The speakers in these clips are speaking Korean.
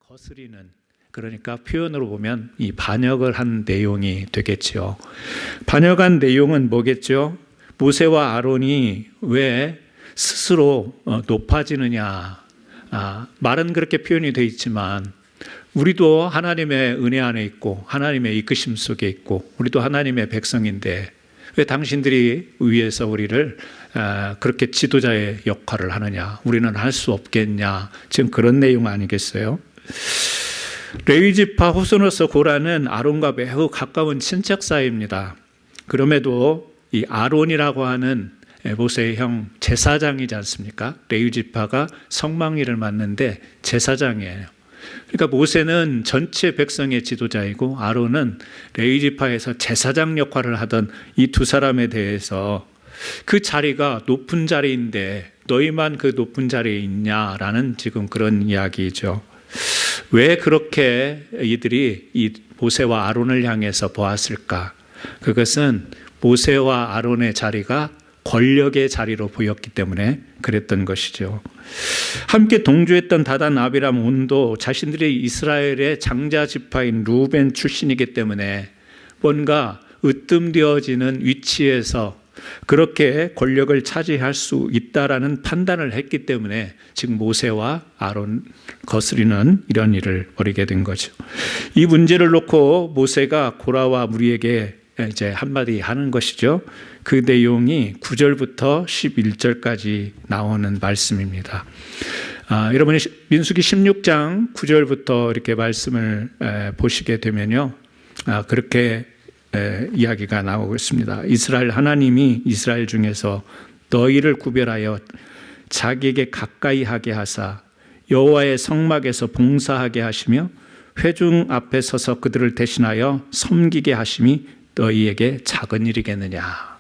거스리는, 그러니까 표현으로 보면 이 반역을 한 내용이 되겠죠. 반역한 내용은 뭐겠죠? 모세와 아론이 왜 스스로 높아지느냐. 말은 그렇게 표현이 되어 있지만 우리도 하나님의 은혜 안에 있고 하나님의 이끄심 속에 있고 우리도 하나님의 백성인데 왜 당신들이 위에서 우리를 그렇게 지도자의 역할을 하느냐, 우리는 할 수 없겠냐, 지금 그런 내용 아니겠어요? 레위지파 후손으로서 고라는 아론과 매우 가까운 친척 사이입니다. 그럼에도 이 아론이라고 하는 모세의 형 제사장이지 않습니까? 레위지파가 성망리를 맡는데 제사장이에요. 그러니까 모세는 전체 백성의 지도자이고 아론은 레위지파에서 제사장 역할을 하던 이 두 사람에 대해서 그 자리가 높은 자리인데 너희만 그 높은 자리에 있냐라는 지금 그런 이야기죠. 왜 그렇게 이들이 이 모세와 아론을 향해서 보았을까? 그것은 모세와 아론의 자리가 권력의 자리로 보였기 때문에 그랬던 것이죠. 함께 동조했던 다단, 아비람, 온도 자신들이 이스라엘의 장자 지파인 루벤 출신이기 때문에 뭔가 으뜸되어지는 위치에서 그렇게 권력을 차지할 수 있다라는 판단을 했기 때문에 지금 모세와 아론 거스리는 이런 일을 벌이게 된 거죠. 이 문제를 놓고 모세가 고라와 무리에게 이제 한마디 하는 것이죠. 그 내용이 9절부터 11절까지 나오는 말씀입니다. 여러분이 민수기 16장 9절부터 이렇게 말씀을 보시게 되면요. 그렇게 이야기가 나오고 있습니다. 이스라엘 하나님이 이스라엘 중에서 너희를 구별하여 자기에게 가까이 하게 하사 여호와의 성막에서 봉사하게 하시며 회중 앞에 서서 그들을 대신하여 섬기게 하심이 너희에게 작은 일이겠느냐.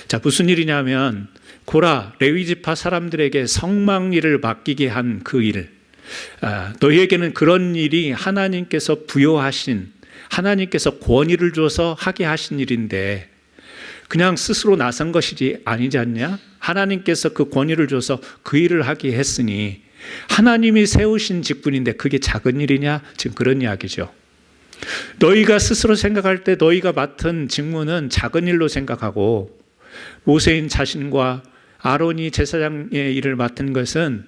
자, 무슨 일이냐면 고라 레위지파 사람들에게 성막일을 맡기게 한 그 일, 너희에게는 그런 일이 하나님께서 부여하신, 하나님께서 권위를 줘서 하게 하신 일인데 그냥 스스로 나선 것이지 아니지 않냐? 하나님께서 그 권위를 줘서 그 일을 하게 했으니 하나님이 세우신 직분인데 그게 작은 일이냐? 지금 그런 이야기죠. 너희가 스스로 생각할 때 너희가 맡은 직무는 작은 일로 생각하고 모세인 자신과 아론이 제사장의 일을 맡은 것은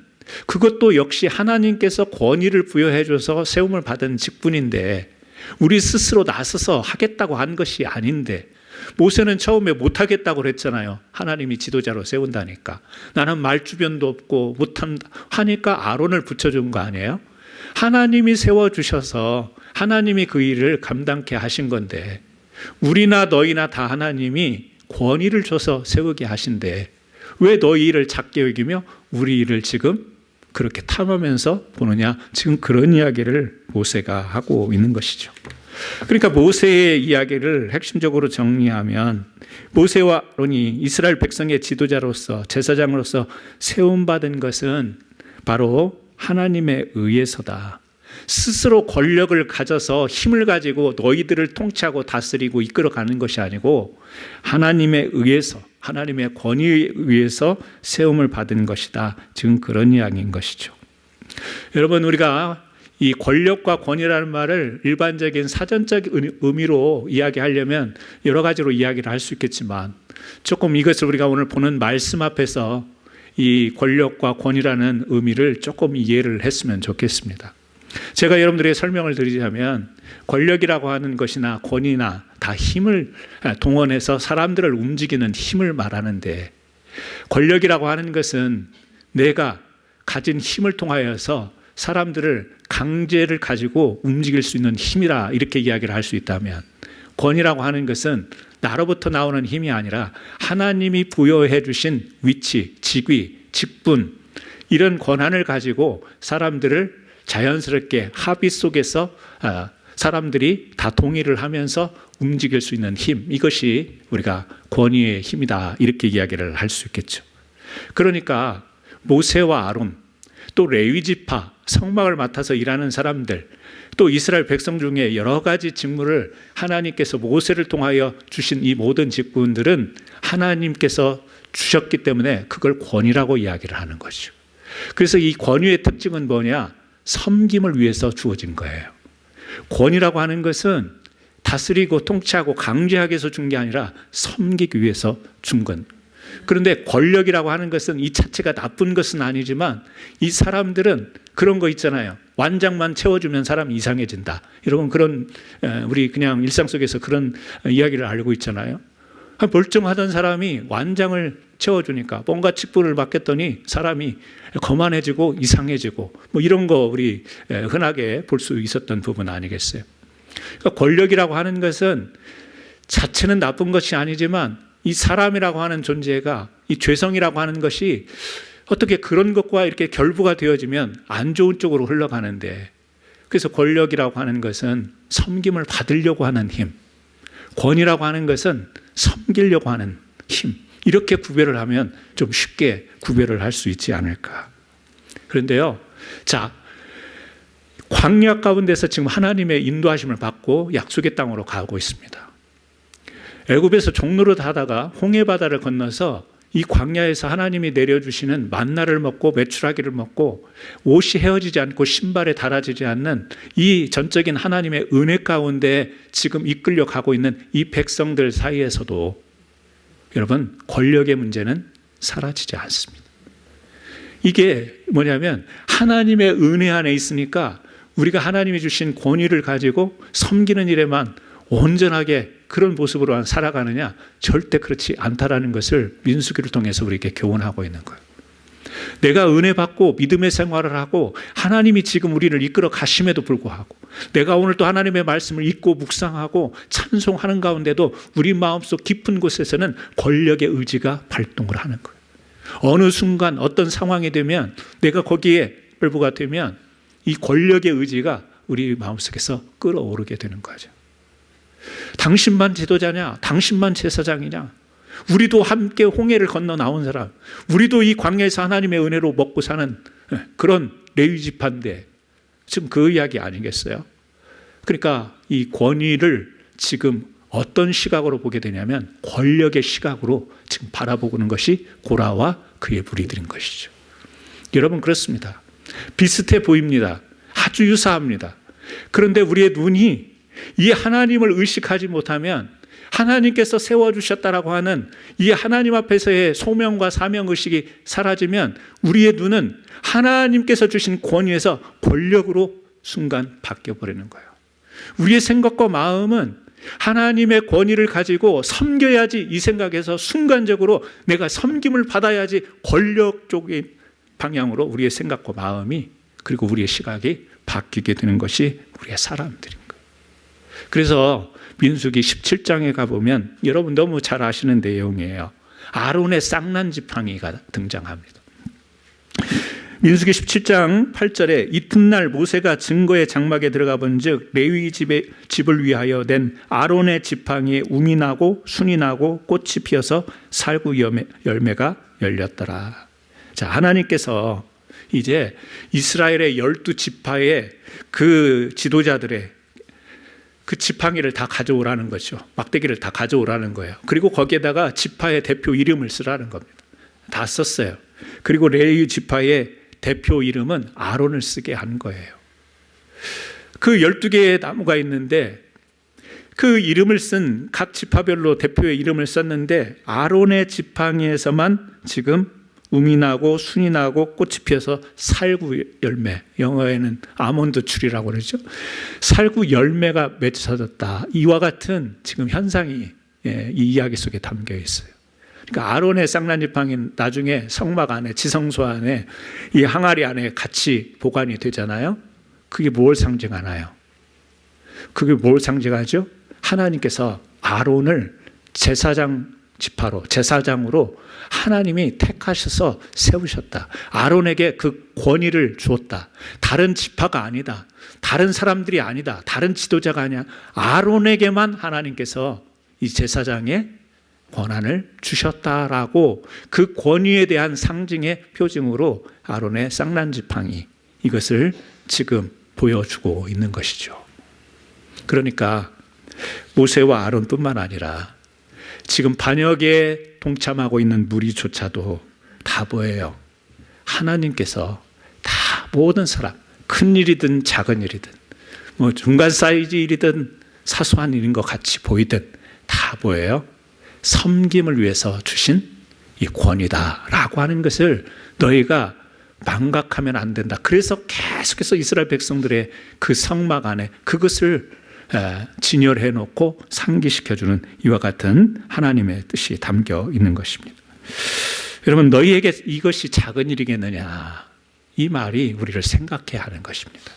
그것도 역시 하나님께서 권위를 부여해 줘서 세움을 받은 직분인데 우리 스스로 나서서 하겠다고 한 것이 아닌데 모세는 처음에 못하겠다고 그랬잖아요. 하나님이 지도자로 세운다니까. 나는 말주변도 없고 못한다 하니까 아론을 붙여준 거 아니에요? 하나님이 세워주셔서 하나님이 그 일을 감당케 하신 건데 우리나 너희나 다 하나님이 권위를 줘서 세우게 하신데 왜 너희 일을 작게 여기며 우리 일을 지금 그렇게 탐하면서 보느냐? 지금 그런 이야기를 모세가 하고 있는 것이죠. 그러니까 모세의 이야기를 핵심적으로 정리하면 모세와 아론이 이스라엘 백성의 지도자로서 제사장으로서 세움받은 것은 바로 하나님에 의해서다. 스스로 권력을 가져서 힘을 가지고 너희들을 통치하고 다스리고 이끌어가는 것이 아니고 하나님에 의해서, 하나님의 권위에 의해서 세움을 받은 것이다. 지금 그런 이야기인 것이죠. 여러분, 우리가 이 권력과 권위라는 말을 일반적인 사전적 의미로 이야기하려면 여러 가지로 이야기를 할 수 있겠지만 조금 이것을 우리가 오늘 보는 말씀 앞에서 이 권력과 권위라는 의미를 조금 이해를 했으면 좋겠습니다. 제가 여러분들에게 설명을 드리자면 권력이라고 하는 것이나 권위나 다 힘을 동원해서 사람들을 움직이는 힘을 말하는데 권력이라고 하는 것은 내가 가진 힘을 통하여서 사람들을 강제를 가지고 움직일 수 있는 힘이라 이렇게 이야기를 할 수 있다면 권위라고 하는 것은 나로부터 나오는 힘이 아니라 하나님이 부여해 주신 위치, 직위, 직분 이런 권한을 가지고 사람들을 자연스럽게 합의 속에서 사람들이 다 동의를 하면서 움직일 수 있는 힘, 이것이 우리가 권위의 힘이다 이렇게 이야기를 할 수 있겠죠. 그러니까 모세와 아론 또 레위지파 성막을 맡아서 일하는 사람들 또 이스라엘 백성 중에 여러 가지 직무를 하나님께서 모세를 통하여 주신 이 모든 직분들은 하나님께서 주셨기 때문에 그걸 권위라고 이야기를 하는 거죠. 그래서 이 권위의 특징은 뭐냐? 섬김을 위해서 주어진 거예요. 권위라고 하는 것은 다스리고 통치하고 강제하게 해서 준 게 아니라 섬기기 위해서 준 건. 그런데 권력이라고 하는 것은 이 자체가 나쁜 것은 아니지만 이 사람들은 그런 거 있잖아요. 완장만 채워주면 사람이 이상해진다. 여러분 그런 우리 그냥 일상 속에서 그런 이야기를 알고 있잖아요. 멀쩡하던 사람이 완장을 채워주니까 뭔가 직분을 맡겼더니 사람이 거만해지고 이상해지고 뭐 이런 거 우리 흔하게 볼 수 있었던 부분 아니겠어요? 그러니까 권력이라고 하는 것은 자체는 나쁜 것이 아니지만 이 사람이라고 하는 존재가 이 죄성이라고 하는 것이 어떻게 그런 것과 이렇게 결부가 되어지면 안 좋은 쪽으로 흘러가는데, 그래서 권력이라고 하는 것은 섬김을 받으려고 하는 힘, 권위라고 하는 것은 섬기려고 하는 힘, 이렇게 구별을 하면 좀 쉽게 구별을 할 수 있지 않을까. 그런데요, 자, 광야 가운데서 지금 하나님의 인도하심을 받고 약속의 땅으로 가고 있습니다. 애굽에서 종로를 하다가 홍해 바다를 건너서 이 광야에서 하나님이 내려주시는 만나를 먹고 메추라기를 먹고 옷이 헤어지지 않고 신발에 닳아지지 않는 이 전적인 하나님의 은혜 가운데 지금 이끌려 가고 있는 이 백성들 사이에서도 여러분 권력의 문제는 사라지지 않습니다. 이게 뭐냐면 하나님의 은혜 안에 있으니까 우리가 하나님이 주신 권위를 가지고 섬기는 일에만 온전하게 그런 모습으로 살아가느냐? 절대 그렇지 않다라는 것을 민수기를 통해서 우리에게 교훈하고 있는 거예요. 내가 은혜 받고 믿음의 생활을 하고 하나님이 지금 우리를 이끌어 가심에도 불구하고 내가 오늘 또 하나님의 말씀을 읽고 묵상하고 찬송하는 가운데도 우리 마음속 깊은 곳에서는 권력의 의지가 발동을 하는 거예요. 어느 순간 어떤 상황이 되면 내가 거기에 벌부가 되면 이 권력의 의지가 우리 마음속에서 끌어오르게 되는 거죠. 당신만 지도자냐? 당신만 제사장이냐? 우리도 함께 홍해를 건너 나온 사람, 우리도 이 광야에서 하나님의 은혜로 먹고 사는 그런 레위 지파인데 지금 그 이야기 아니겠어요? 그러니까 이 권위를 지금 어떤 시각으로 보게 되냐면 권력의 시각으로 지금 바라보는 것이 고라와 그의 무리들인 것이죠. 여러분 그렇습니다. 비슷해 보입니다. 아주 유사합니다. 그런데 우리의 눈이 이 하나님을 의식하지 못하면 하나님께서 세워주셨다라고 하는 이 하나님 앞에서의 소명과 사명의식이 사라지면 우리의 눈은 하나님께서 주신 권위에서 권력으로 순간 바뀌어버리는 거예요. 우리의 생각과 마음은 하나님의 권위를 가지고 섬겨야지 이 생각에서 순간적으로 내가 섬김을 받아야지 권력 쪽의 방향으로 우리의 생각과 마음이 그리고 우리의 시각이 바뀌게 되는 것이 우리의 사람들인 거예요. 그래서 민수기 17장에 가보면 여러분 너무 잘 아시는 내용이에요. 아론의 쌍난 지팡이가 등장합니다. 민수기 17장 8절에 이튿날 모세가 증거의 장막에 들어가 본즉 레위 집을 위하여 낸 아론의 지팡이에 움이 나고 순이 나고 꽃이 피어서 살구 열매가 열렸더라. 자, 하나님께서 이제 이스라엘의 12지파의 그 지도자들의 그 지팡이를 다 가져오라는 거죠. 막대기를 다 가져오라는 거예요. 그리고 거기에다가 지파의 대표 이름을 쓰라는 겁니다. 다 썼어요. 그리고 레위 지파의 대표 이름은 아론을 쓰게 한 거예요. 그 12개의 나무가 있는데 그 이름을 쓴 각 지파별로 대표의 이름을 썼는데 아론의 지팡이에서만 지금 움이 나고 순이 나고 꽃이 피어서 살구 열매, 영어에는 아몬드 추리라고 그러죠. 살구 열매가 맺혀졌다. 이와 같은 지금 현상이 이 이야기 속에 담겨 있어요. 그러니까 아론의 쌍난지팡이는 나중에 성막 안에 지성소 안에 이 항아리 안에 같이 보관이 되잖아요. 그게 뭘 상징하나요? 그게 뭘 상징하죠? 하나님께서 아론을 제사장 지파로 제사장으로 하나님이 택하셔서 세우셨다. 아론에게 그 권위를 주었다. 다른 지파가 아니다. 다른 사람들이 아니다. 다른 지도자가 아니야. 아론에게만 하나님께서 이 제사장의 권한을 주셨다라고 그 권위에 대한 상징의 표징으로 아론의 쌍난지팡이 이것을 지금 보여주고 있는 것이죠. 그러니까 모세와 아론뿐만 아니라 지금 반역에 동참하고 있는 무리조차도 다 뭐예요? 하나님께서 다 모든 사람 큰 일이든 작은 일이든 뭐 중간 사이즈 일이든 사소한 일인 것 같이 보이든 다 뭐예요? 섬김을 위해서 주신 이 권위다라고 하는 것을 너희가 망각하면 안 된다. 그래서 계속해서 이스라엘 백성들의 그 성막 안에 그것을 진열해 놓고 상기시켜주는 이와 같은 하나님의 뜻이 담겨 있는 것입니다. 여러분, 너희에게 이것이 작은 일이겠느냐, 이 말이 우리를 생각해야 하는 것입니다.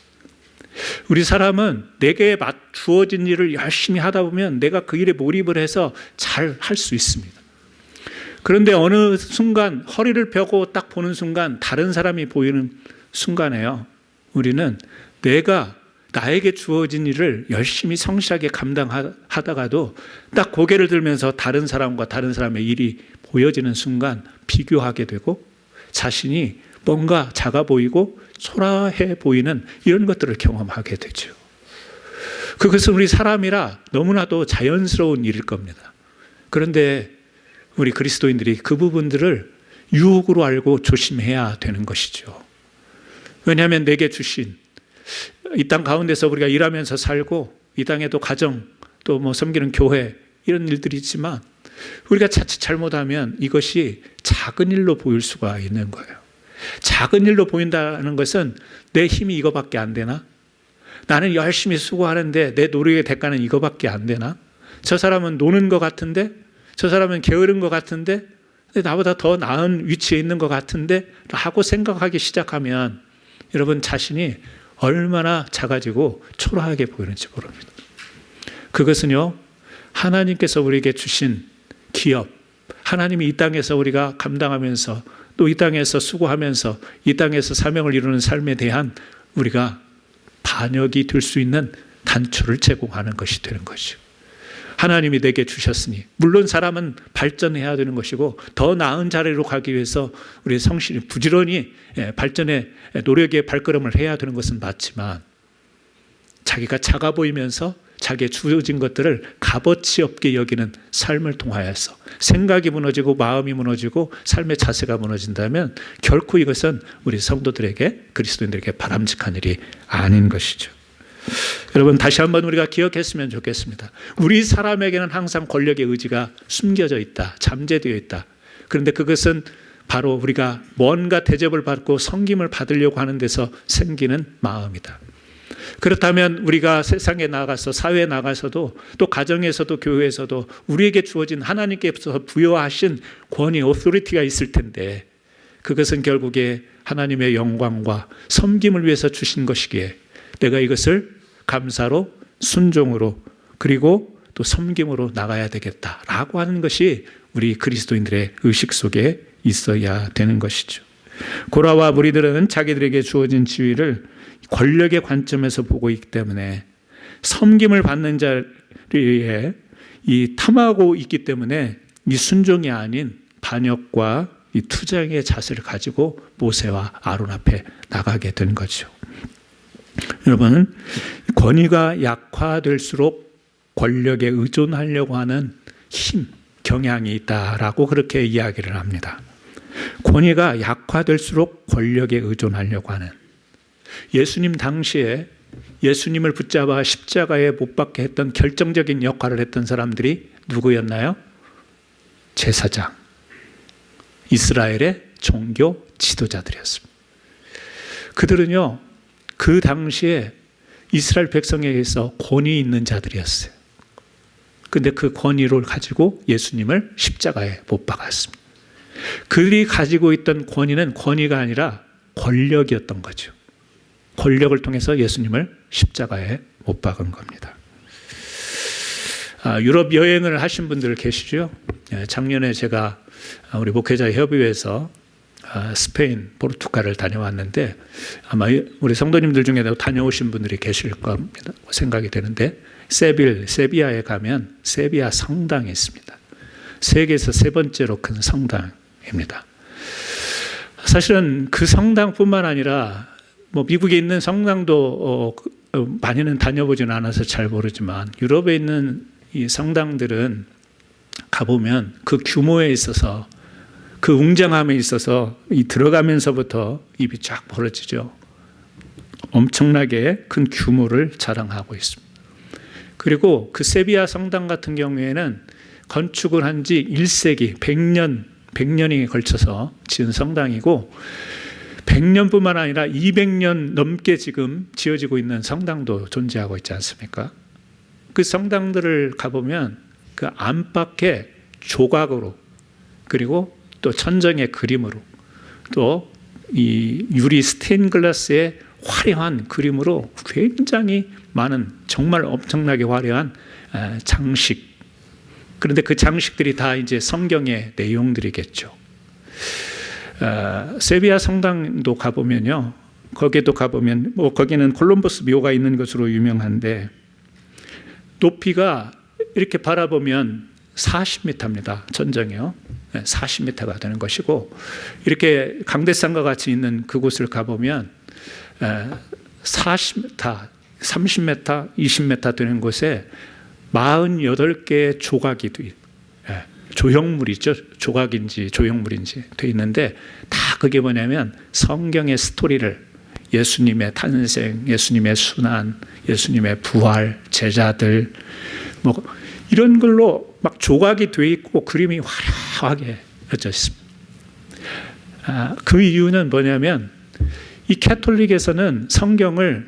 우리 사람은 내게 주어진 일을 열심히 하다 보면 내가 그 일에 몰입을 해서 잘 할 수 있습니다. 그런데 어느 순간 허리를 펴고 딱 보는 순간 다른 사람이 보이는 순간에요, 우리는 나에게 주어진 일을 열심히 성실하게 감당하다가도 딱 고개를 들면서 다른 사람과 다른 사람의 일이 보여지는 순간 비교하게 되고 자신이 뭔가 작아 보이고 초라해 보이는 이런 것들을 경험하게 되죠. 그것은 우리 사람이라 너무나도 자연스러운 일일 겁니다. 그런데 우리 그리스도인들이 그 부분들을 유혹으로 알고 조심해야 되는 것이죠. 왜냐하면 내게 주신 이 땅 가운데서 우리가 일하면서 살고 이 땅에도 가정 또 뭐 섬기는 교회 이런 일들이 있지만 우리가 자칫 잘못하면 이것이 작은 일로 보일 수가 있는 거예요. 작은 일로 보인다는 것은 내 힘이 이거밖에 안 되나? 나는 열심히 수고하는데 내 노력의 대가는 이거밖에 안 되나? 저 사람은 노는 것 같은데, 저 사람은 게으른 것 같은데, 나보다 더 나은 위치에 있는 것 같은데 라고 생각하기 시작하면 여러분 자신이 얼마나 작아지고 초라하게 보이는지 모릅니다. 그것은요, 하나님께서 우리에게 주신 기업, 하나님이 이 땅에서 우리가 감당하면서 또 이 땅에서 수고하면서 이 땅에서 사명을 이루는 삶에 대한 우리가 반역이 될 수 있는 단초를 제공하는 것이 되는 것이죠. 하나님이 내게 주셨으니 물론 사람은 발전해야 되는 것이고 더 나은 자리로 가기 위해서 우리 성실히 부지런히 발전의 노력의 발걸음을 해야 되는 것은 맞지만 자기가 작아 보이면서 자기의 주어진 것들을 값어치 없게 여기는 삶을 통하여서 생각이 무너지고 마음이 무너지고 삶의 자세가 무너진다면 결코 이것은 우리 성도들에게, 그리스도인들에게 바람직한 일이 아닌 것이죠. 여러분, 다시 한번 우리가 기억했으면 좋겠습니다. 우리 사람에게는 항상 권력의 의지가 숨겨져 있다, 잠재되어 있다. 그런데 그것은 바로 우리가 뭔가 대접을 받고 섬김을 받으려고 하는 데서 생기는 마음이다. 그렇다면 우리가 세상에 나가서 사회에 나가서도 또 가정에서도 교회에서도 우리에게 주어진 하나님께서 부여하신 권위, 오토리티가 있을 텐데 그것은 결국에 하나님의 영광과 섬김을 위해서 주신 것이기에 내가 이것을 감사로, 순종으로, 그리고 또 섬김으로 나가야 되겠다라고 하는 것이 우리 그리스도인들의 의식 속에 있어야 되는 것이죠. 고라와 무리들은 자기들에게 주어진 지위를 권력의 관점에서 보고 있기 때문에 섬김을 받는 자리에 이 탐하고 있기 때문에 이 순종이 아닌 반역과 이 투쟁의 자세를 가지고 모세와 아론 앞에 나가게 된 거죠. 여러분, 권위가 약화될수록 권력에 의존하려고 하는 힘, 경향이 있다라고 그렇게 이야기를 합니다. 권위가 약화될수록 권력에 의존하려고 하는, 예수님 당시에 예수님을 붙잡아 십자가에 못 박게 했던 결정적인 역할을 했던 사람들이 누구였나요? 제사장, 이스라엘의 종교 지도자들이었습니다. 그들은요, 그 당시에 이스라엘 백성에게서 권위 있는 자들이었어요. 그런데 그 권위를 가지고 예수님을 십자가에 못 박았습니다. 그들이 가지고 있던 권위는 권위가 아니라 권력이었던 거죠. 권력을 통해서 예수님을 십자가에 못 박은 겁니다. 유럽 여행을 하신 분들 계시죠? 작년에 제가 우리 목회자 협의회에서 스페인, 포르투갈을 다녀왔는데 아마 우리 성도님들 중에도 다녀오신 분들이 계실 겁니다. 생각이 되는데 세비야에 가면 세비야 성당이 있습니다. 세계에서 세 번째로 큰 성당입니다. 사실은 그 성당뿐만 아니라 뭐 미국에 있는 성당도 많이는 다녀보지는 않아서 잘 모르지만 유럽에 있는 이 성당들은 가보면 그 규모에 있어서 그 웅장함에 있어서 이 들어가면서부터 입이 쫙 벌어지죠. 엄청나게 큰 규모를 자랑하고 있습니다. 그리고 그 세비야 성당 같은 경우에는 건축을 한 지 1세기, 100년이 걸쳐서 지은 성당이고 100년뿐만 아니라 200년 넘게 지금 지어지고 있는 성당도 존재하고 있지 않습니까? 그 성당들을 가보면 그 안팎에 조각으로 그리고 또 천정의 그림으로 또 이 유리 스테인글라스의 화려한 그림으로 굉장히 많은 정말 엄청나게 화려한 장식, 그런데 그 장식들이 다 이제 성경의 내용들이겠죠. 세비야 성당도 가보면요, 거기도 가보면 거기는 콜럼버스 묘가 있는 것으로 유명한데 높이가 이렇게 바라보면 40m입니다. 전정이요. 40m가 되는 것이고, 이렇게 강대상과 같이 있는 그곳을 가보면 40m, 30m, 20m 되는 곳에 48개의 조각이 조형물이죠. 조각인지 조형물인지 돼 있는데 다 그게 뭐냐면 성경의 스토리를, 예수님의 탄생, 예수님의 순환, 예수님의 부활, 제자들 뭐 이런 걸로 막 조각이 돼 있고 그림이 화려하게 펴져 있습니다. 그 이유는 뭐냐면 이 캐톨릭에서는 성경을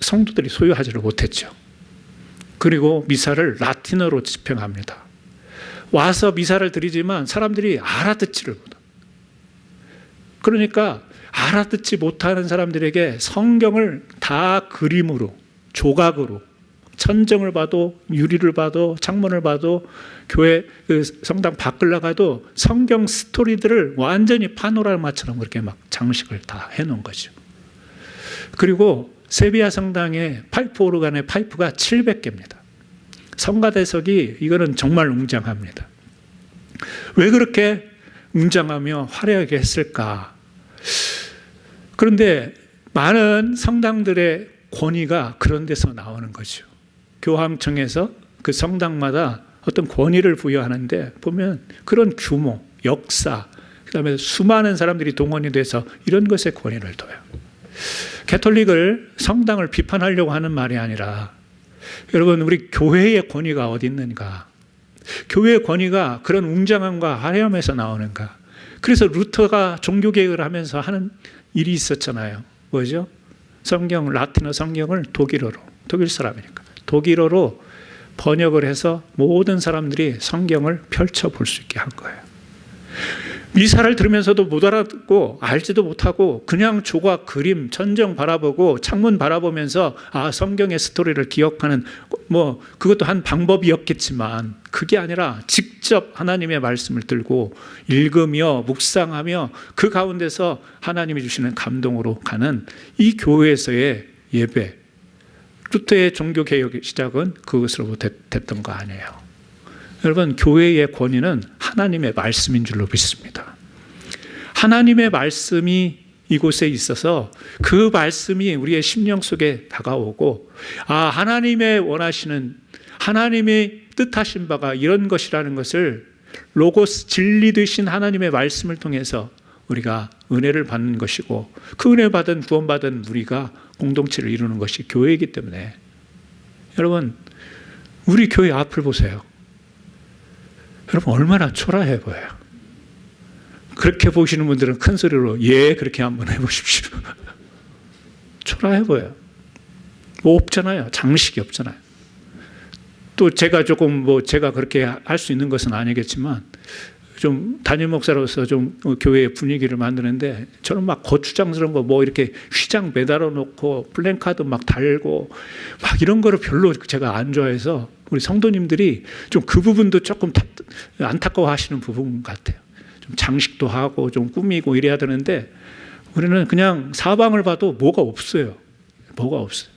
성도들이 소유하지를 못했죠. 그리고 미사를 라틴어로 집행합니다. 와서 미사를 드리지만 사람들이 알아듣지를 못합니다. 그러니까 알아듣지 못하는 사람들에게 성경을 다 그림으로, 조각으로, 천정을 봐도, 유리를 봐도, 창문을 봐도, 교회 그 성당 밖을 나가도 성경 스토리들을 완전히 파노라마처럼 그렇게 막 장식을 다 해놓은 거죠. 그리고 세비야 성당의 파이프 오르간의 파이프가 700개입니다. 성가대석이 이거는 정말 웅장합니다. 왜 그렇게 웅장하며 화려하게 했을까? 그런데 많은 성당들의 권위가 그런 데서 나오는 거죠. 교황청에서 그 성당마다 어떤 권위를 부여하는데 보면 그런 규모, 역사, 그다음에 수많은 사람들이 동원이 돼서 이런 것에 권위를 둬요. 캐톨릭을 성당을 비판하려고 하는 말이 아니라, 여러분, 우리 교회의 권위가 어디 있는가? 교회의 권위가 그런 웅장함과 화려함에서 나오는가? 그래서 루터가 종교개혁을 하면서 하는 일이 있었잖아요. 뭐죠? 성경, 라틴어 성경을 독일어로, 독일 사람이니까 독일어로 번역을 해서 모든 사람들이 성경을 펼쳐볼 수 있게 한 거예요. 미사를 들으면서도 못 알아듣고 알지도 못하고 그냥 조각, 그림, 천정 바라보고 창문 바라보면서 성경의 스토리를 기억하는 그것도 한 방법이었겠지만 그게 아니라 직접 하나님의 말씀을 들고 읽으며 묵상하며 그 가운데서 하나님이 주시는 감동으로 가는 이 교회에서의 예배, 루터의 종교개혁의 시작은 그것으로부터 됐던 거 아니에요. 여러분, 교회의 권위는 하나님의 말씀인 줄로 믿습니다. 하나님의 말씀이 이곳에 있어서 그 말씀이 우리의 심령 속에 다가오고 하나님의 원하시는, 하나님의 뜻하신 바가 이런 것이라는 것을 로고스, 진리 되신 하나님의 말씀을 통해서 우리가 은혜를 받는 것이고, 그 은혜 받은, 구원받은 우리가 공동체를 이루는 것이 교회이기 때문에, 여러분, 우리 교회 앞을 보세요. 여러분, 얼마나 초라해 보여요. 그렇게 보시는 분들은 큰 소리로 그렇게 한번 해보십시오. 초라해 보여요. 없잖아요. 장식이 없잖아요. 또 제가 조금 제가 그렇게 할 수 있는 것은 아니겠지만 좀 담임 목사로서 좀 교회의 분위기를 만드는데 저는 막 거추장스러운 거 이렇게 휘장 매달아 놓고 플랜카드 막 달고 막 이런 거를 별로 제가 안 좋아해서 우리 성도님들이 좀 그 부분도 조금 안타까워 하시는 부분 같아요. 좀 장식도 하고 좀 꾸미고 이래야 되는데 우리는 그냥 사방을 봐도 뭐가 없어요. 뭐가 없어요.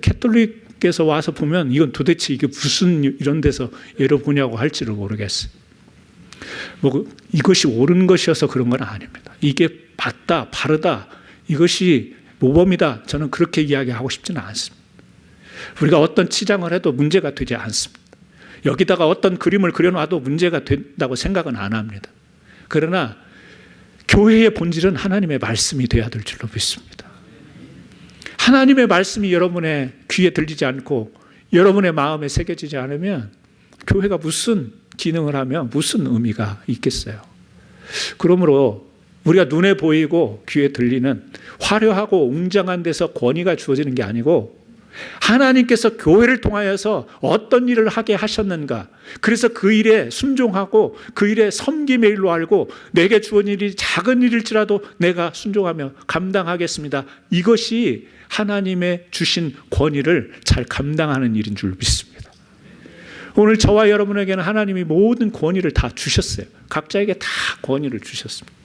캐톨릭에서 와서 보면 이건 도대체 이게 무슨 이런 데서 예로 보냐고 할지를 모르겠어요. 이것이 옳은 것이어서 그런 건 아닙니다. 이게 맞다, 바르다, 이것이 모범이다, 저는 그렇게 이야기하고 싶지는 않습니다. 우리가 어떤 치장을 해도 문제가 되지 않습니다. 여기다가 어떤 그림을 그려놔도 문제가 된다고 생각은 안 합니다. 그러나 교회의 본질은 하나님의 말씀이 되어야 될 줄로 믿습니다. 하나님의 말씀이 여러분의 귀에 들리지 않고 여러분의 마음에 새겨지지 않으면 교회가 무슨 기능을 하며 무슨 의미가 있겠어요? 그러므로 우리가 눈에 보이고 귀에 들리는 화려하고 웅장한 데서 권위가 주어지는 게 아니고 하나님께서 교회를 통하여서 어떤 일을 하게 하셨는가, 그래서 그 일에 순종하고 그 일에 섬김의 일로 알고 내게 주어진 일이 작은 일일지라도 내가 순종하며 감당하겠습니다. 이것이 하나님의 주신 권위를 잘 감당하는 일인 줄 믿습니다. 오늘 저와 여러분에게는 하나님이 모든 권위를 다 주셨어요. 각자에게 다 권위를 주셨습니다.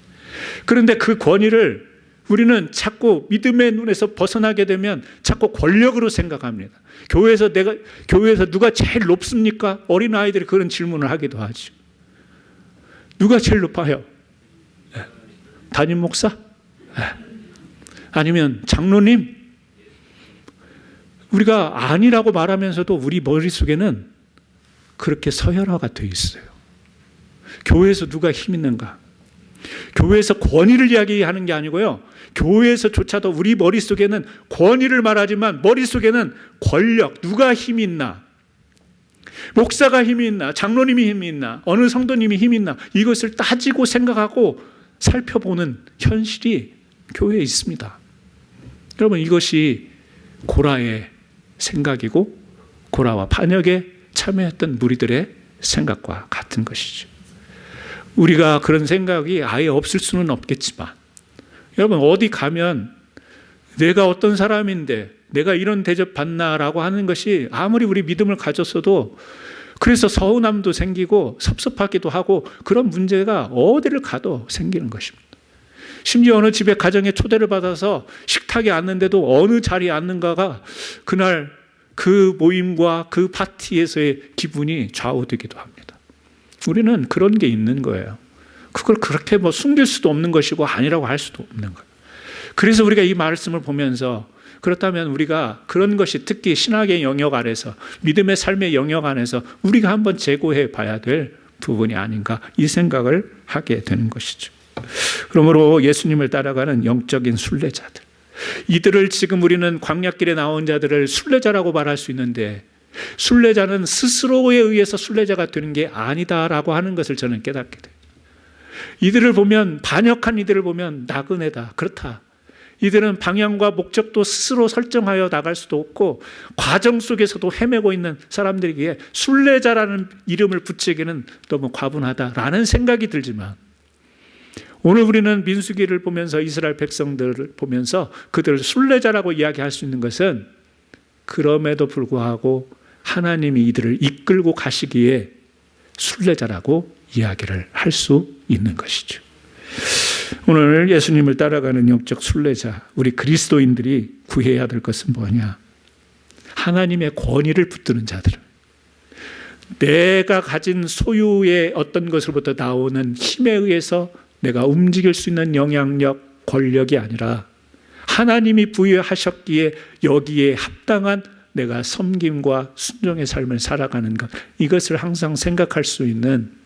그런데 그 권위를 우리는 자꾸 믿음의 눈에서 벗어나게 되면 자꾸 권력으로 생각합니다. 교회에서 누가 제일 높습니까? 어린아이들이 그런 질문을 하기도 하죠. 누가 제일 높아요? 담임 목사? 아니면 장로님? 우리가 아니라고 말하면서도 우리 머릿속에는 그렇게 서열화가 되어 있어요. 교회에서 누가 힘 있는가? 교회에서 권위를 이야기하는 게 아니고요, 교회에서조차도 우리 머릿속에는 권위를 말하지만 머릿속에는 권력, 누가 힘이 있나, 목사가 힘이 있나, 장로님이 힘이 있나, 어느 성도님이 힘이 있나, 이것을 따지고 생각하고 살펴보는 현실이 교회에 있습니다. 여러분, 이것이 고라의 생각이고 고라와 반역에 참여했던 무리들의 생각과 같은 것이죠. 우리가 그런 생각이 아예 없을 수는 없겠지만, 여러분, 어디 가면 내가 어떤 사람인데 내가 이런 대접 받나라고 하는 것이 아무리 우리 믿음을 가졌어도 그래서 서운함도 생기고 섭섭하기도 하고 그런 문제가 어디를 가도 생기는 것입니다. 심지어 어느 집에 가정에 초대를 받아서 식탁에 앉는데도 어느 자리에 앉는가가 그날 그 모임과 그 파티에서의 기분이 좌우되기도 합니다. 우리는 그런 게 있는 거예요. 그걸 그렇게 숨길 수도 없는 것이고 아니라고 할 수도 없는 거예요. 그래서 우리가 이 말씀을 보면서, 그렇다면 우리가 그런 것이 특히 신학의 영역 안에서, 믿음의 삶의 영역 안에서 우리가 한번 재고해 봐야 될 부분이 아닌가, 이 생각을 하게 되는 것이죠. 그러므로 예수님을 따라가는 영적인 순례자들, 이들을 지금 우리는 광야길에 나온 자들을 순례자라고 말할 수 있는데, 순례자는 스스로에 의해서 순례자가 되는 게 아니다라고 하는 것을 저는 깨닫게 돼요. 이들을 보면, 반역한 이들을 보면 나그네다, 그렇다. 이들은 방향과 목적도 스스로 설정하여 나갈 수도 없고 과정 속에서도 헤매고 있는 사람들에게 순례자라는 이름을 붙이기는 너무 과분하다라는 생각이 들지만, 오늘 우리는 민수기를 보면서 이스라엘 백성들을 보면서 그들을 순례자라고 이야기할 수 있는 것은, 그럼에도 불구하고 하나님이 이들을 이끌고 가시기에 순례자라고 이야기를 할 수 있는 것이죠. 오늘 예수님을 따라가는 영적 순례자, 우리 그리스도인들이 구해야 될 것은 뭐냐? 하나님의 권위를 붙드는 자들, 내가 가진 소유의 어떤 것으로부터 나오는 힘에 의해서 내가 움직일 수 있는 영향력, 권력이 아니라 하나님이 부여하셨기에 여기에 합당한 내가 섬김과 순종의 삶을 살아가는 것, 이것을 항상 생각할 수 있는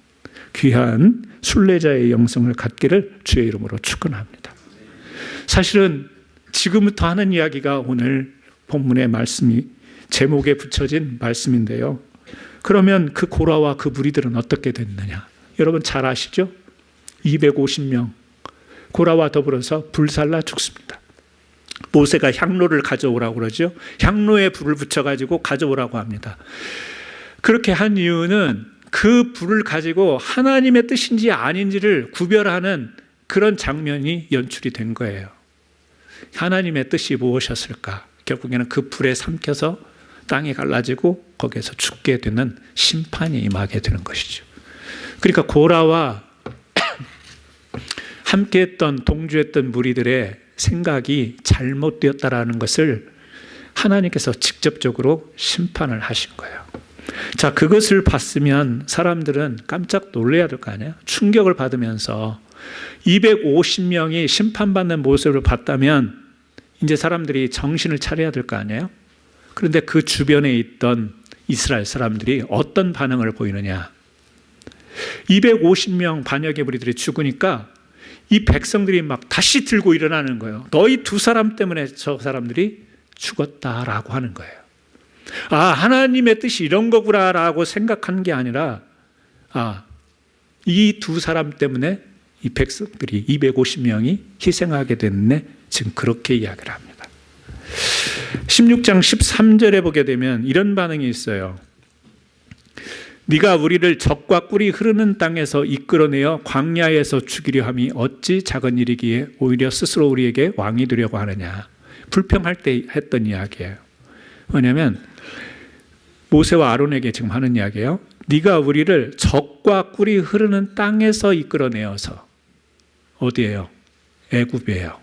귀한 순례자의 영성을 갖기를 주의 이름으로 축원합니다. 사실은 지금부터 하는 이야기가 오늘 본문의 말씀이 제목에 붙여진 말씀인데요. 그러면 그 고라와 그 무리들은 어떻게 됐느냐? 여러분 잘 아시죠? 250명 고라와 더불어서 불살라 죽습니다. 모세가 향로를 가져오라고 그러죠. 향로에 불을 붙여가지고 가져오라고 합니다. 그렇게 한 이유는 그 불을 가지고 하나님의 뜻인지 아닌지를 구별하는 그런 장면이 연출이 된 거예요. 하나님의 뜻이 무엇이었을까? 결국에는 그 불에 삼켜서 땅이 갈라지고 거기에서 죽게 되는 심판이 임하게 되는 것이죠. 그러니까 고라와 함께했던 동조했던 무리들의 생각이 잘못되었다라는 것을 하나님께서 직접적으로 심판을 하신 거예요. 자, 그것을 봤으면 사람들은 깜짝 놀라야 될 거 아니에요? 충격을 받으면서 250명이 심판받는 모습을 봤다면 이제 사람들이 정신을 차려야 될 거 아니에요? 그런데 그 주변에 있던 이스라엘 사람들이 어떤 반응을 보이느냐? 250명 반역의 무리들이 죽으니까 이 백성들이 막 다시 들고 일어나는 거예요. 너희 두 사람 때문에 저 사람들이 죽었다라고 하는 거예요. 아, 하나님의 뜻이 이런 거구나라고 생각한 게 아니라 이 두 사람 때문에 이 백성들이 250명이 희생하게 됐네. 지금 그렇게 이야기를 합니다. 16장 13절에 보게 되면 이런 반응이 있어요. 네가 우리를 적과 꿀이 흐르는 땅에서 이끌어내어 광야에서 죽이려 함이 어찌 작은 일이기에 오히려 스스로 우리에게 왕이 되려고 하느냐. 불평할 때 했던 이야기예요. 왜냐하면 모세와 아론에게 지금 하는 이야기예요. 네가 우리를 적과 꿀이 흐르는 땅에서 이끌어내어서 어디예요? 애굽이에요.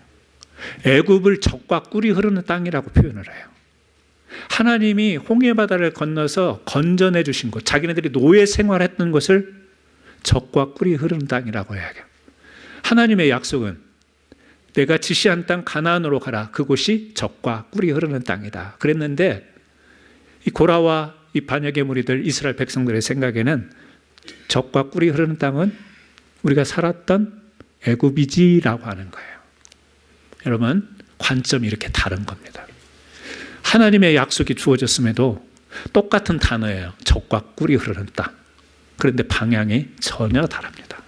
애굽을 적과 꿀이 흐르는 땅이라고 표현을 해요. 하나님이 홍해바다를 건너서 건져내 주신 곳, 자기네들이 노예 생활했던 곳을 적과 꿀이 흐르는 땅이라고 이야기해요. 하나님의 약속은 내가 지시한 땅 가나안으로 가라. 그곳이 적과 꿀이 흐르는 땅이다. 그랬는데 이 고라와 이 반역의 무리들 이스라엘 백성들의 생각에는 적과 꿀이 흐르는 땅은 우리가 살았던 애굽이지라고 하는 거예요. 여러분, 관점이 이렇게 다른 겁니다. 하나님의 약속이 주어졌음에도 똑같은 단어예요. 적과 꿀이 흐르는 땅. 그런데 방향이 전혀 다릅니다.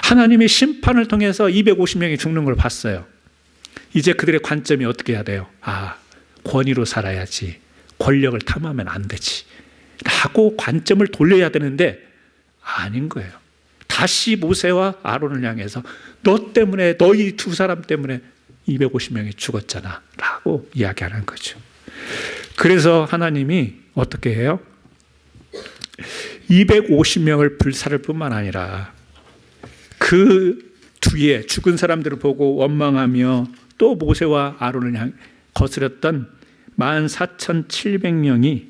하나님의 심판을 통해서 250명이 죽는 걸 봤어요. 이제 그들의 관점이 어떻게 해야 돼요? 권위로 살아야지. 권력을 탐하면 안 되지. 라고 관점을 돌려야 되는데 아닌 거예요. 다시 모세와 아론을 향해서 너 때문에, 너희 두 사람 때문에 250명이 죽었잖아 라고 이야기하는 거죠. 그래서 하나님이 어떻게 해요? 250명을 불살을 뿐만 아니라 그 뒤에 죽은 사람들을 보고 원망하며 또 모세와 아론을 향해 거스렸던 14,700명이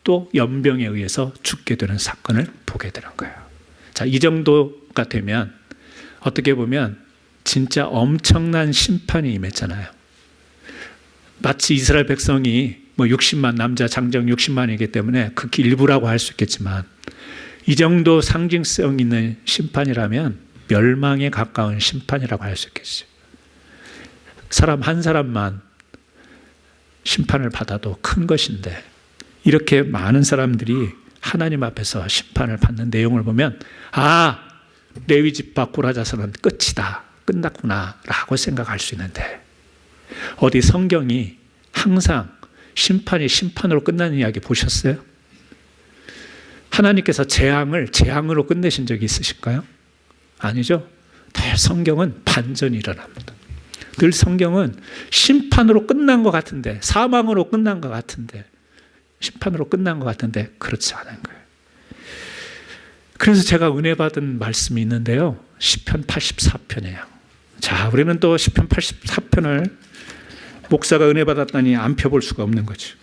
또 연병에 의해서 죽게 되는 사건을 보게 되는 거예요. 자, 이 정도가 되면 어떻게 보면 진짜 엄청난 심판이 임했잖아요. 마치 이스라엘 백성이 60만 남자 장정 60만이기 때문에 극히 일부라고 할 수 있겠지만 이 정도 상징성 있는 심판이라면 멸망에 가까운 심판이라고 할 수 있겠죠. 사람 한 사람만 심판을 받아도 큰 것인데 이렇게 많은 사람들이 하나님 앞에서 심판을 받는 내용을 보면 레위 지파 고라 자손은 끝이다. 끝났구나 라고 생각할 수 있는데 어디 성경이 항상 심판이 심판으로 끝나는 이야기 보셨어요? 하나님께서 재앙을 재앙으로 끝내신 적이 있으실까요? 아니죠. 늘 성경은 반전이 일어납니다. 늘 성경은 심판으로 끝난 것 같은데, 사망으로 끝난 것 같은데, 심판으로 끝난 것 같은데 그렇지 않은 거예요. 그래서 제가 은혜 받은 말씀이 있는데요. 시편 84편이에요. 자, 우리는 또 시편 84편을 목사가 은혜 받았다니 안 펴볼 수가 없는 거죠.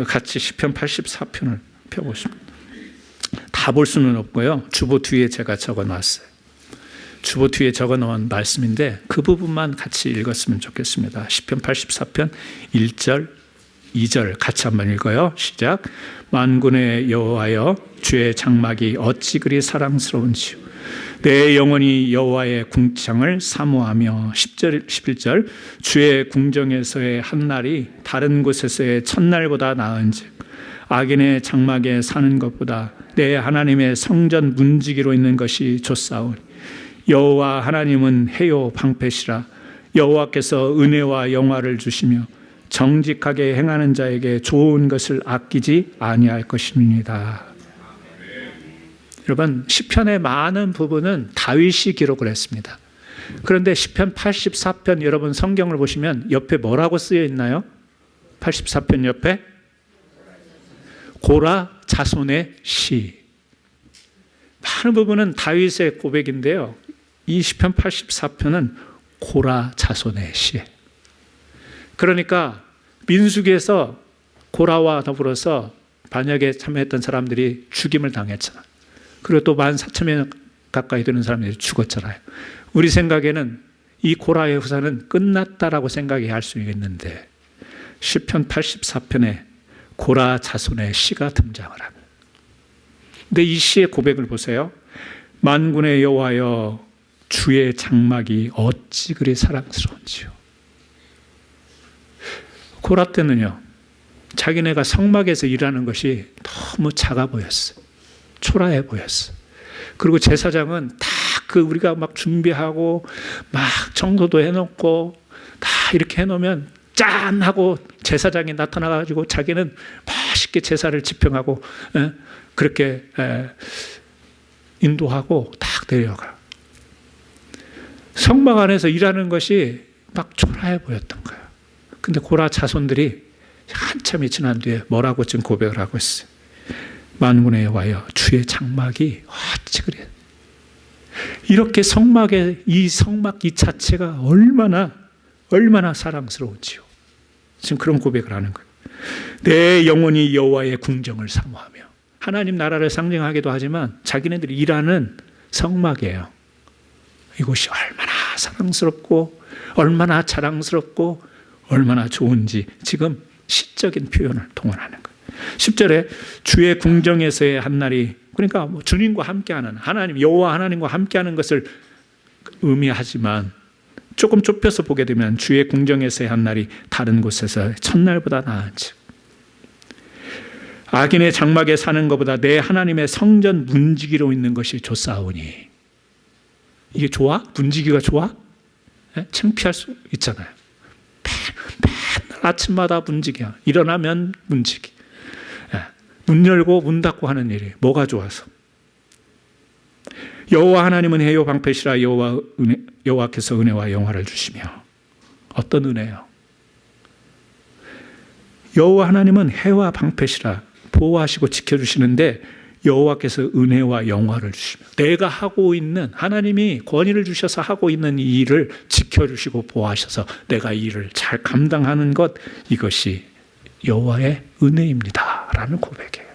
같이 시편 84편을 펴보십니다. 다 볼 수는 없고요. 주보 뒤에 제가 적어놨어요. 주보 뒤에 적어놓은 말씀인데 그 부분만 같이 읽었으면 좋겠습니다. 시편 84편 1절, 2절 같이 한번 읽어요. 시작. 만군의 여호와여, 주의 장막이 어찌 그리 사랑스러운지요. 내 영혼이 여호와의 궁창을 사모하며 10절, 11절 주의 궁정에서의 한날이 다른 곳에서의 첫날보다 나은즉 악인의 장막에 사는 것보다 내 하나님의 성전 문지기로 있는 것이 좋사오니 여호와 하나님은 해요 방패시라. 여호와께서 은혜와 영화를 주시며 정직하게 행하는 자에게 좋은 것을 아끼지 아니할 것입니다. 여러분, 시편의 많은 부분은 다윗이 기록을 했습니다. 그런데 시편 84편 여러분 성경을 보시면 옆에 뭐라고 쓰여 있나요? 84편 옆에 고라 자손의 시. 많은 부분은 다윗의 고백인데요. 이 시편 84편은 고라 자손의 시. 그러니까 민수기에서 고라와 더불어서 반역에 참여했던 사람들이 죽임을 당했잖아요. 그리고 또 14,000명 가까이 되는 사람들이 죽었잖아요. 우리 생각에는 이 고라의 후사는 끝났다라고 생각할 수 있는데 시편 84편에 고라 자손의 시가 등장을 합니다. 근데 이 시의 고백을 보세요. 만군의 여호와여, 주의 장막이 어찌 그리 사랑스러운지요. 고라 때는요, 자기네가 성막에서 일하는 것이 너무 작아 보였어. 초라해 보였어. 그리고 제사장은 다 우리가 막 준비하고 막 청소도 해놓고 다 이렇게 해놓으면 짠 하고 제사장이 나타나가지고 자기는 맛있게 제사를 집행하고 그렇게 인도하고 딱 데려가. 성막 안에서 일하는 것이 막 초라해 보였던 거예요. 근데 고라 자손들이 한참이 지난 뒤에 뭐라고 지금 고백을 하고 있어요. 만군의 여호와여, 주의 장막이 어찌 그래. 이렇게 이 성막 이 자체가 얼마나 사랑스러운지요. 지금 그런 고백을 하는 거예요. 내 영혼이 여호와의 궁정을 사모하며. 하나님 나라를 상징하기도 하지만 자기네들이 일하는 성막이에요. 이곳이 얼마나 사랑스럽고 얼마나 자랑스럽고 얼마나 좋은지 지금 시적인 표현을 동원하는 거예요. 10절에 주의 궁정에서의 한날이, 그러니까 주님과 함께하는, 하나님 여호와 하나님과 함께하는 것을 의미하지만 조금 좁혀서 보게 되면 주의 궁정에서의 한날이 다른 곳에서 첫날보다 나은즉 악인의 장막에 사는 것보다 내 하나님의 성전 문지기로 있는 것이 좋사오니. 이게 좋아? 문지기가 좋아? 창피할 수 있잖아요. 맨날 아침마다 문지기야. 일어나면 문지기. 문 열고 문 닫고 하는 일이 뭐가 좋아서. 여호와 하나님은 해요 방패시라. 여호와께서 은혜와 영화를 주시며. 어떤 은혜요? 여호와 하나님은 해와 방패시라. 보호하시고 지켜주시는데 여호와께서 은혜와 영화를 주시며, 내가 하고 있는, 하나님이 권위를 주셔서 하고 있는 이 일을 지켜주시고 보호하셔서 내가 이 일을 잘 감당하는 것, 이것이 여호와의 은혜입니다 라는 고백이에요.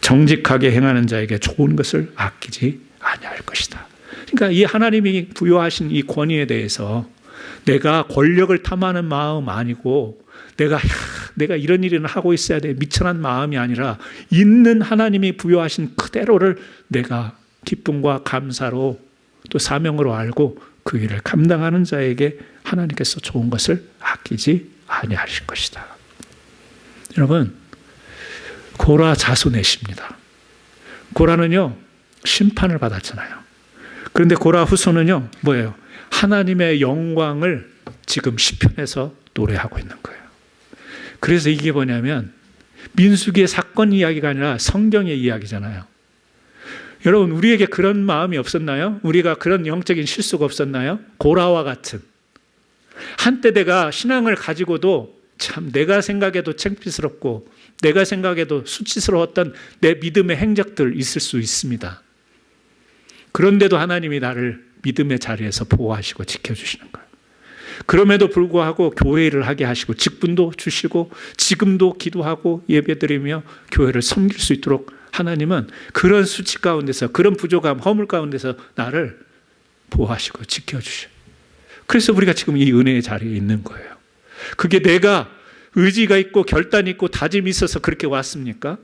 정직하게 행하는 자에게 좋은 것을 아끼지 아니할 것이다. 그러니까 이 하나님이 부여하신 이 권위에 대해서 내가 권력을 탐하는 마음 아니고 내가 이런 일을 하고 있어야 돼 미천한 마음이 아니라 있는 하나님이 부여하신 그대로를 내가 기쁨과 감사로 또 사명으로 알고 그 일을 감당하는 자에게 하나님께서 좋은 것을 아끼지 아니하실 것이다. 여러분, 고라 자손의 시입니다. 고라는요 심판을 받았잖아요. 그런데 고라 후손은요 뭐예요? 하나님의 영광을 지금 시편에서 노래하고 있는 거예요. 그래서 이게 뭐냐면 민수기의 사건 이야기가 아니라 성경의 이야기잖아요. 여러분, 우리에게 그런 마음이 없었나요? 우리가 그런 영적인 실수가 없었나요? 고라와 같은. 한때 내가 신앙을 가지고도 참 내가 생각해도 창피스럽고 내가 생각해도 수치스러웠던 내 믿음의 행적들 있을 수 있습니다. 그런데도 하나님이 나를 믿음의 자리에서 보호하시고 지켜주시는 거예요. 그럼에도 불구하고 교회 일을 하게 하시고 직분도 주시고 지금도 기도하고 예배드리며 교회를 섬길 수 있도록 하나님은 그런 수치 가운데서, 그런 부족함, 허물 가운데서 나를 보호하시고 지켜주셔요. 그래서 우리가 지금 이 은혜의 자리에 있는 거예요. 그게 내가 의지가 있고 결단이 있고 다짐이 있어서 그렇게 왔습니까?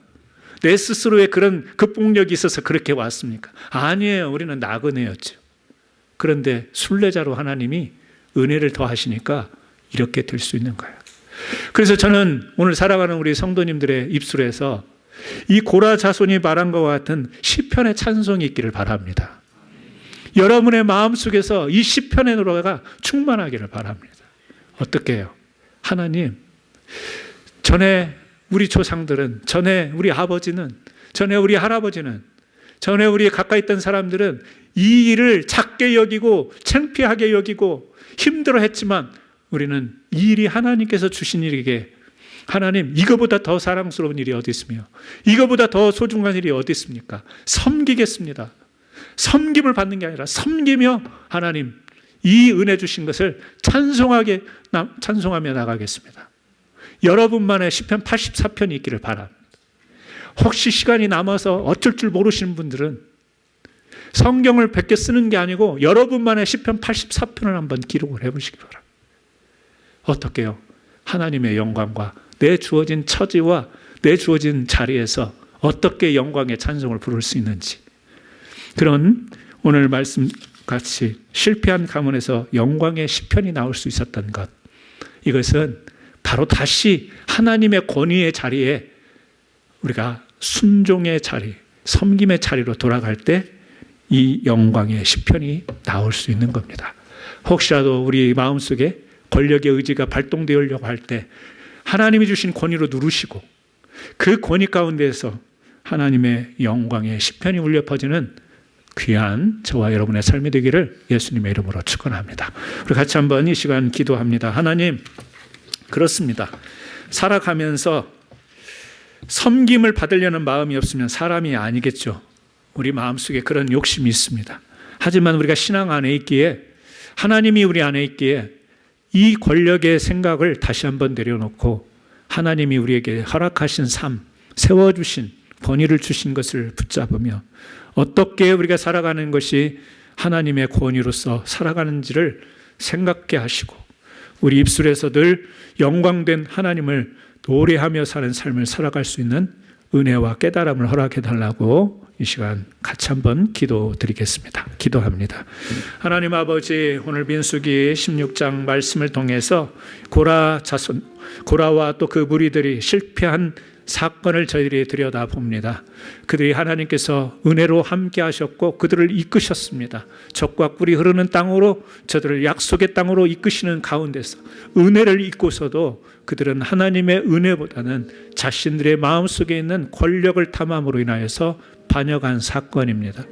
내 스스로의 그런 극복력이 있어서 그렇게 왔습니까? 아니에요. 우리는 나그네였죠. 그런데 순례자로 하나님이 은혜를 더하시니까 이렇게 될 수 있는 거예요. 그래서 저는 오늘 살아가는 우리 성도님들의 입술에서 이 고라 자손이 말한 것과 같은 시편의 찬송이 있기를 바랍니다. 여러분의 마음속에서 이 시편의 노래가 충만하기를 바랍니다. 어떻게 해요? 하나님, 전에 우리 조상들은, 전에 우리 아버지는, 전에 우리 할아버지는, 전에 우리 가까이 있던 사람들은 이 일을 작게 여기고 창피하게 여기고 힘들어했지만 우리는 이 일이 하나님께서 주신 일이기에 하나님, 이거보다 더 사랑스러운 일이 어디 있으며 이거보다 더 소중한 일이 어디 있습니까? 섬기겠습니다. 섬김을 받는 게 아니라 섬기며 하나님 이 은혜 주신 것을 찬송하며 나가겠습니다. 여러분만의 시편 84편이 있기를 바랍니다. 혹시 시간이 남아서 어쩔 줄 모르시는 분들은 성경을 100개 쓰는 게 아니고 여러분만의 시편 84편을 한번 기록을 해보시기 바랍니다. 어떻게 해요? 하나님의 영광과 내 주어진 처지와 내 주어진 자리에서 어떻게 영광의 찬송을 부를 수 있는지, 그런 오늘 말씀같이 실패한 가문에서 영광의 시편이 나올 수 있었던 것, 이것은 바로 다시 하나님의 권위의 자리에 우리가 순종의 자리, 섬김의 자리로 돌아갈 때 이 영광의 시편이 나올 수 있는 겁니다. 혹시라도 우리 마음속에 권력의 의지가 발동되려고 할 때 하나님이 주신 권위로 누르시고 그 권위 가운데에서 하나님의 영광의 시편이 울려 퍼지는 귀한 저와 여러분의 삶이 되기를 예수님의 이름으로 축원합니다. 우리 같이 한번 이 시간 기도합니다. 하나님, 그렇습니다. 살아가면서 섬김을 받으려는 마음이 없으면 사람이 아니겠죠. 우리 마음속에 그런 욕심이 있습니다. 하지만 우리가 신앙 안에 있기에, 하나님이 우리 안에 있기에 이 권력의 생각을 다시 한번 내려놓고 하나님이 우리에게 허락하신 삶, 세워주신 권위를 주신 것을 붙잡으며 어떻게 우리가 살아가는 것이 하나님의 권위로서 살아가는지를 생각게 하시고 우리 입술에서 늘 영광된 하나님을 노래하며 사는 삶을 살아갈 수 있는 은혜와 깨달음을 허락해 달라고 이 시간 같이 한번 기도드리겠습니다. 기도합니다. 하나님 아버지, 오늘 민수기 16장 말씀을 통해서 고라와 또 그 무리들이 실패한 사건을 저희들이 들여다봅니다. 그들이 하나님께서 은혜로 함께 하셨고 그들을 이끄셨습니다. 적과 꿀이 흐르는 땅으로 저들을 약속의 땅으로 이끄시는 가운데서 은혜를 잊고서도 그들은 하나님의 은혜보다는 자신들의 마음속에 있는 권력을 탐함으로 인하여서 반역한 사건입니다.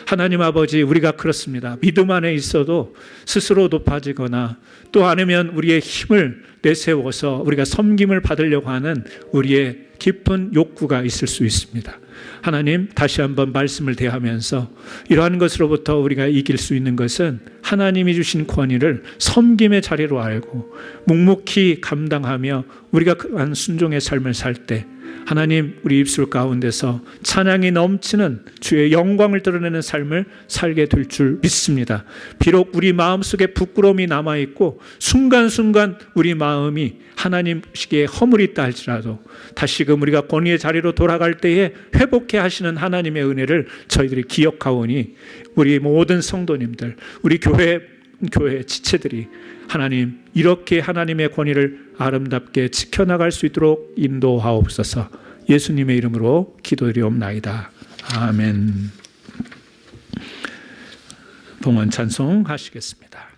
하나님 아버지, 우리가 그렇습니다. 믿음 안에 있어도 스스로 높아지거나 또 아니면 우리의 힘을 내세워서 우리가 섬김을 받으려고 하는 우리의 깊은 욕구가 있을 수 있습니다. 하나님, 다시 한번 말씀을 대하면서 이러한 것으로부터 우리가 이길 수 있는 것은 하나님이 주신 권위를 섬김의 자리로 알고 묵묵히 감당하며 우리가 그러한 순종의 삶을 살 때 하나님, 우리 입술 가운데서 찬양이 넘치는 주의 영광을 드러내는 삶을 살게 될 줄 믿습니다. 비록 우리 마음속에 부끄러움이 남아있고 순간순간 우리 마음이 하나님께 허물이 있다 할지라도 다시금 우리가 권위의 자리로 돌아갈 때에 회복해 하시는 하나님의 은혜를 저희들이 기억하오니 우리 모든 성도님들, 우리 교회 지체들이 하나님, 이렇게 하나님의 권위를 아름답게 지켜나갈 수 있도록 인도하옵소서. 예수님의 이름으로 기도드리옵나이다. 아멘. 봉헌 찬송 하시겠습니다.